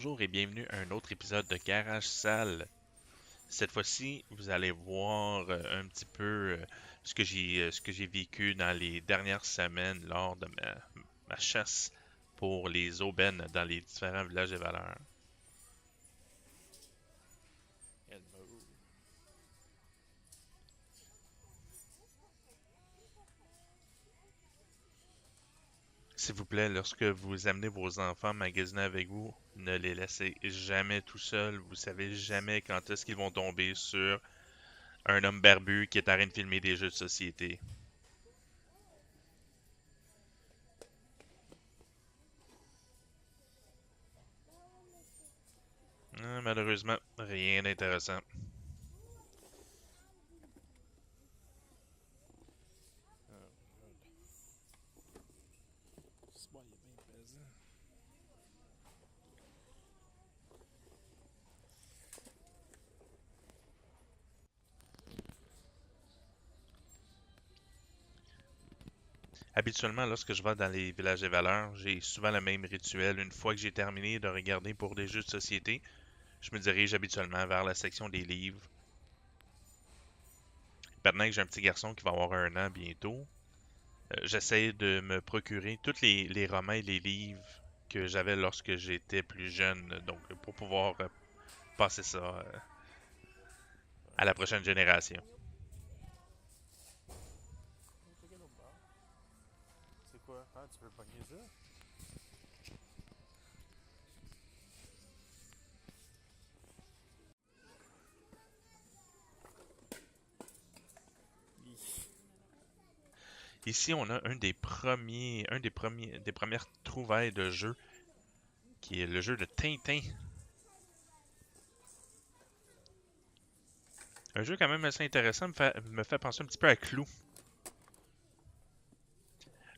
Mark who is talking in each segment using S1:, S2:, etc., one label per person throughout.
S1: Bonjour et bienvenue à un autre épisode de Garage Sale. Cette fois-ci, vous allez voir un petit peu ce que j'ai vécu dans les dernières semaines lors de ma chasse pour les aubaines dans les différents villages et valeurs. S'il vous plaît, lorsque vous amenez vos enfants magasiner avec vous, ne les laissez jamais tout seuls. Vous savez jamais quand est-ce qu'ils vont tomber sur un homme barbu qui est en train de filmer des jeux de société. Malheureusement, rien d'intéressant.
S2: C'est bon, il est bien pesant.
S1: Habituellement, lorsque je vais dans les villages et valeurs, j'ai souvent le même rituel. Une fois que j'ai terminé de regarder pour des jeux de société, je me dirige habituellement vers la section des livres. Maintenant que j'ai un petit garçon qui va avoir 1 an bientôt, j'essaie de me procurer tous les romans et les livres que j'avais lorsque j'étais plus jeune, donc pour pouvoir passer ça à la prochaine génération.
S2: Checker l'autre bord. C'est quoi? Ah, tu veux pogner ça?
S1: Ici, on a des premières trouvailles de jeu, qui est le jeu de Tintin. Un jeu quand même assez intéressant, me fait penser un petit peu à Clou.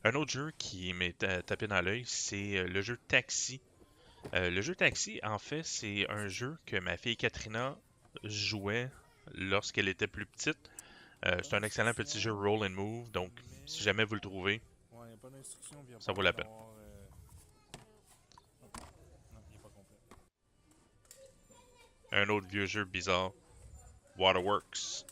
S1: Un autre jeu qui m'est tapé dans l'œil, c'est le jeu Taxi. Le jeu Taxi, en fait, c'est un jeu que ma fille Katrina jouait lorsqu'elle était plus petite. C'est un excellent petit jeu
S2: Instruction,
S1: roll and move, donc si
S2: mais.
S1: jamais vous le trouvez,
S2: Ouais, il n'y a pas d'instruction, puis il n'y a
S1: ça
S2: pas
S1: vaut la peine.
S2: encore. Non, il n'est pas complet.
S1: Un autre vieux jeu bizarre, Waterworks.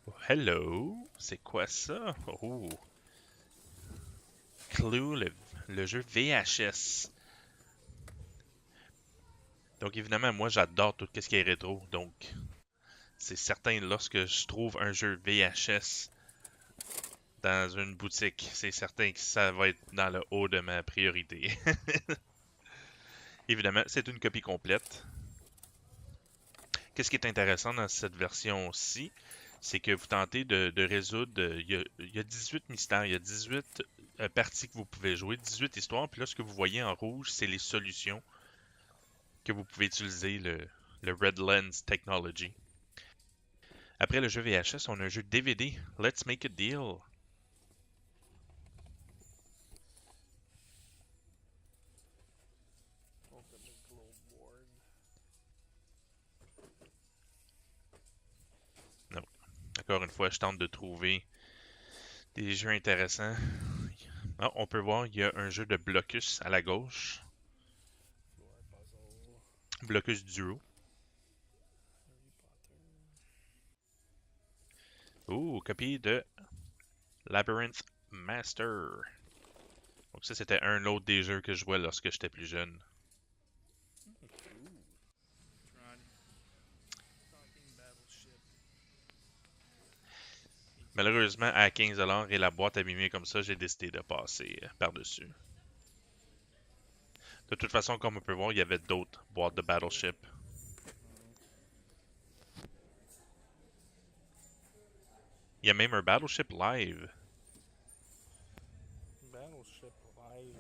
S1: Oh, hello, c'est quoi ça? Oh, Clue, le jeu VHS. Donc évidemment, moi j'adore tout ce qui est rétro, donc c'est certain lorsque je trouve un jeu VHS dans une boutique, c'est certain que ça va être dans le haut de ma priorité. Évidemment, c'est une copie complète. Qu'est-ce qui est intéressant dans cette version-ci, c'est que vous tentez de résoudre, il y a 18 mystères, il y a 18 parties que vous pouvez jouer, 18 histoires, puis là ce que vous voyez en rouge, c'est les solutions que vous pouvez utiliser, le Red Lens Technology. Après le jeu VHS, on a un jeu DVD, Let's Make a Deal.
S2: Open the globe board.
S1: Non. Encore une fois, je tente de trouver des jeux intéressants. Ah, on peut voir, il y a un jeu de Blocus à la gauche.
S2: Floor puzzle.
S1: Blocus Duo.
S2: Harry Potter.
S1: Ouh, copie de Labyrinth Master. Donc ça, c'était un autre des jeux que je jouais lorsque j'étais plus jeune.
S2: Ooh. Tron. Talking Battleship.
S1: Malheureusement, à 15$ et la boîte abîmée comme ça, j'ai décidé de passer par-dessus. De toute façon, comme on peut voir, il y avait d'autres boîtes de Battleship. Il y a même un Battleship Live.
S2: Battleship Live.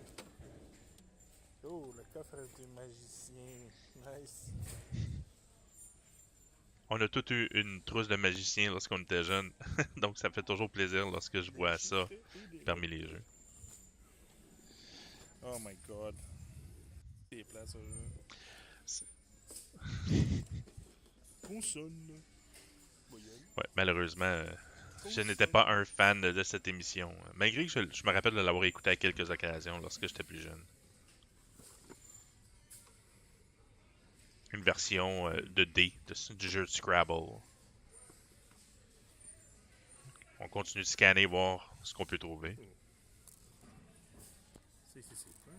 S2: Oh, le coffre du magicien. Nice.
S1: On a tous eu une trousse de magiciens lorsqu'on était jeune, donc ça fait toujours plaisir lorsque je vois ça parmi les jeux.
S2: Oh my god. C'est plat ce jeu. Consonne. Voyelle.
S1: Ouais, malheureusement, Je n'étais pas un fan de cette émission, malgré que je me rappelle de l'avoir écouté à quelques occasions lorsque j'étais plus jeune. Une version de D du jeu de Scrabble. On continue de scanner, voir ce qu'on peut trouver.
S2: C'est quoi?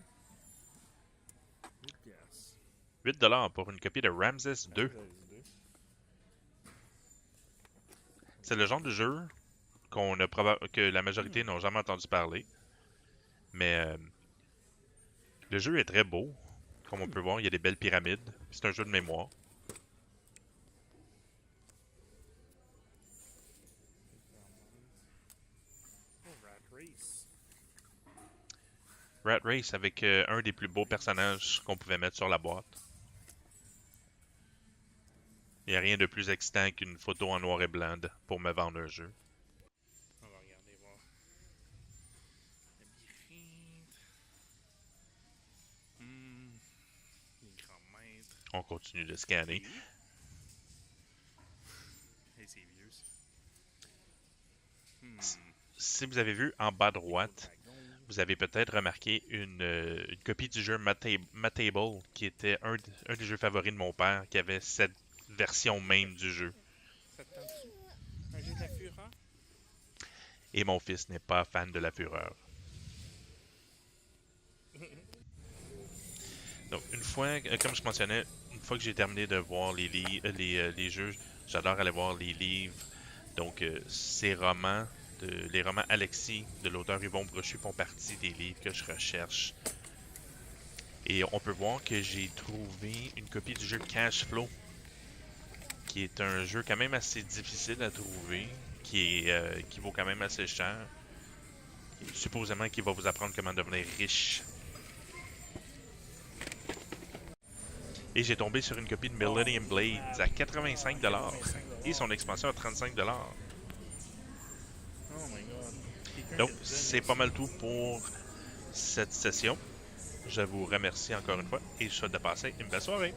S2: 8 piastres.
S1: 8$ pour une copie de Ramses 2. C'est le genre de jeu que la majorité n'ont jamais entendu parler. Mais le jeu est très beau. Comme on peut voir, il y a des belles pyramides. C'est un jeu de mémoire.
S2: Rat Race.
S1: Rat Race avec un des plus beaux personnages qu'on pouvait mettre sur la boîte. Il n'y a rien de plus excitant qu'une photo en noir et blanc pour me vendre un jeu.
S2: On va regarder voir. Labyrinthe. Les grands maîtres.
S1: On continue de scanner.
S2: Et c'est vieux ça.
S1: Si vous avez vu en bas à droite, vous avez peut-être remarqué une copie du jeu Matable, qui était un des jeux favoris de mon père, qui avait cette version même du jeu.
S2: Ça te tente-tu? Un jeu de la fureur?
S1: Et mon fils n'est pas fan de la fureur. Donc, une fois, comme je mentionnais, une fois que j'ai terminé de voir les jeux, j'adore aller voir les livres. Donc, ces romans, les romans Alexis de l'auteur Yvon Brochu font partie des livres que je recherche. Et on peut voir que j'ai trouvé une copie du jeu Cash Flow, qui est un jeu quand même assez difficile à trouver, qui vaut quand même assez cher. Supposément qu'il va vous apprendre comment devenir riche. Et j'ai tombé sur une copie de Millennium Blades à 85$ et son expansion à 35$.
S2: Oh my god.
S1: Donc, c'est pas mal tout pour cette session. Je vous remercie encore une fois et je souhaite de passer une belle soirée.